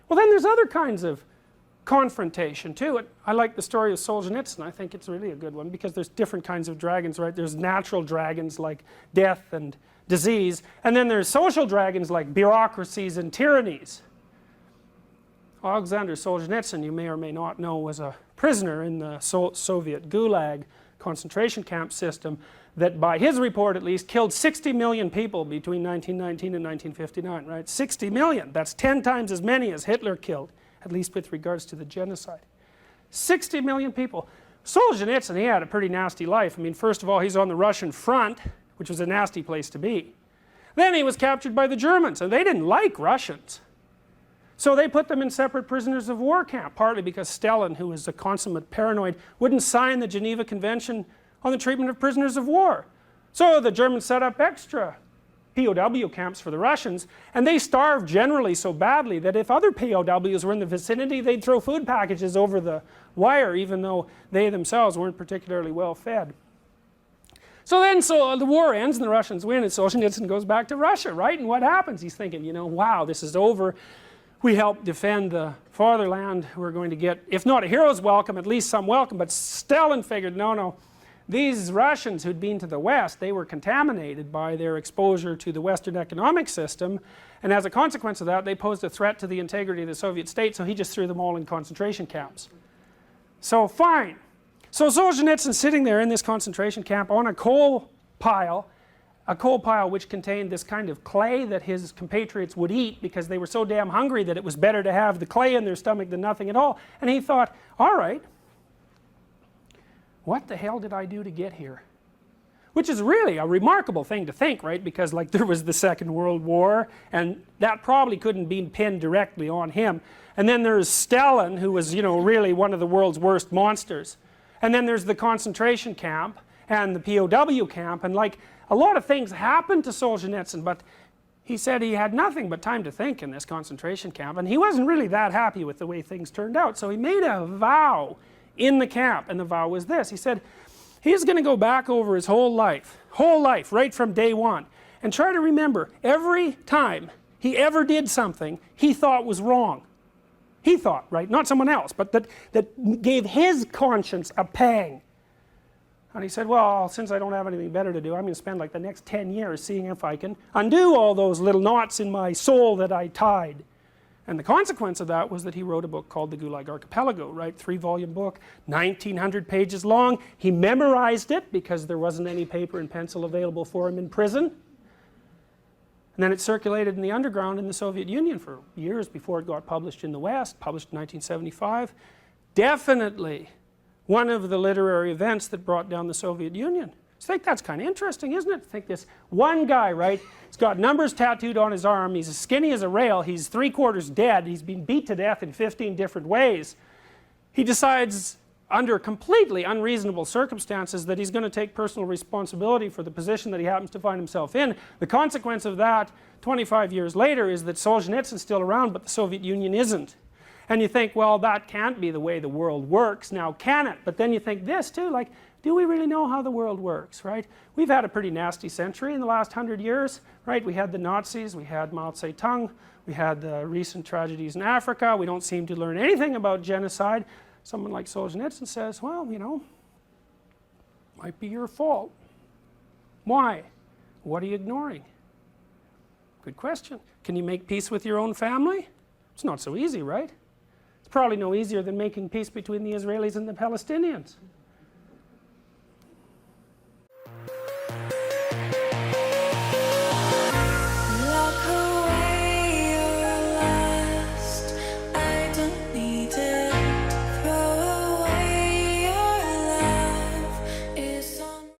Well, then there's other kinds of confrontation too. I like the story of Soljenitsin. I think it's really a good one because there's different kinds of dragons, right? There's natural dragons like death and disease, and then there's social dragons like bureaucracies and tyrannies. Alexander Solzhenitsyn, you may or may not know, was a prisoner in the Soviet Gulag concentration camp system that, by his report at least, killed 60 million people between 1919 and 1959, right? 60 million. That's 10 times as many as Hitler killed, at least with regards to the genocide. 60 million people. Solzhenitsyn, he had a pretty nasty life. I mean, first of all, he's on the Russian front, which was a nasty place to be. Then he was captured by the Germans, and they didn't like Russians. So they put them in separate prisoners of war camp, partly because Stalin, who was a consummate paranoid, wouldn't sign the Geneva Convention on the treatment of prisoners of war. So the Germans set up extra POW camps for the Russians, and they starved generally so badly that if other POWs were in the vicinity, they'd throw food packages over the wire, even though they themselves weren't particularly well fed. So then the war ends and the Russians win, and Solzhenitsyn goes back to Russia, right? And what happens? He's thinking, you know, wow, this is over. We helped defend the fatherland. We're going to get, if not a hero's welcome, at least some welcome. But Stalin figured, no, these Russians who'd been to the West, they were contaminated by their exposure to the Western economic system, and as a consequence of that, they posed a threat to the integrity of the Soviet state, so he just threw them all in concentration camps. So fine. So Solzhenitsyn's sitting there in this concentration camp on a coal pile which contained this kind of clay that his compatriots would eat because they were so damn hungry that it was better to have the clay in their stomach than nothing at all. And he thought, all right, what the hell did I do to get here? Which is really a remarkable thing to think, right? Because like there was the Second World War, and that probably couldn't be pinned directly on him. And then there's Stalin, who was, you know, really one of the world's worst monsters. And then there's the concentration camp and the POW camp, and like a lot of things happened to Solzhenitsyn, but he said he had nothing but time to think in this concentration camp, and he wasn't really that happy with the way things turned out. So he made a vow in the camp, and the vow was this. He said he's going to go back over his whole life, right from day one, and try to remember every time he ever did something he thought was wrong. He thought, right? Not someone else, but that gave his conscience a pang. And he said, well, since I don't have anything better to do, I'm going to spend like the next 10 years seeing if I can undo all those little knots in my soul that I tied. And the consequence of that was that he wrote a book called The Gulag Archipelago, right? 3-volume book, 1,900 pages long. He memorized it because there wasn't any paper and pencil available for him in prison. And then it circulated in the underground in the Soviet Union for years before it got published in the West, published in 1975. Definitely one of the literary events that brought down the Soviet Union. So I think that's kind of interesting, isn't it? Think this one guy, right? He's got numbers tattooed on his arm. He's as skinny as a rail. He's 3/4 dead. He's been beat to death in 15 different ways. He decides, under completely unreasonable circumstances, that he's going to take personal responsibility for the position that he happens to find himself in. The consequence of that 25 years later is that Solzhenitsyn's still around, but the Soviet Union isn't. And you think, well, that can't be the way the world works, now can it? But then you think this too, like, do we really know how the world works, right? We've had a pretty nasty century in the last 100 years, right? We had the Nazis, we had Mao Zedong, we had the recent tragedies in Africa. We don't seem to learn anything about genocide. Someone like Solzhenitsyn says, well, you know, might be your fault. Why? What are you ignoring? Good question. Can you make peace with your own family? It's not so easy, right? It's probably no easier than making peace between the Israelis and the Palestinians.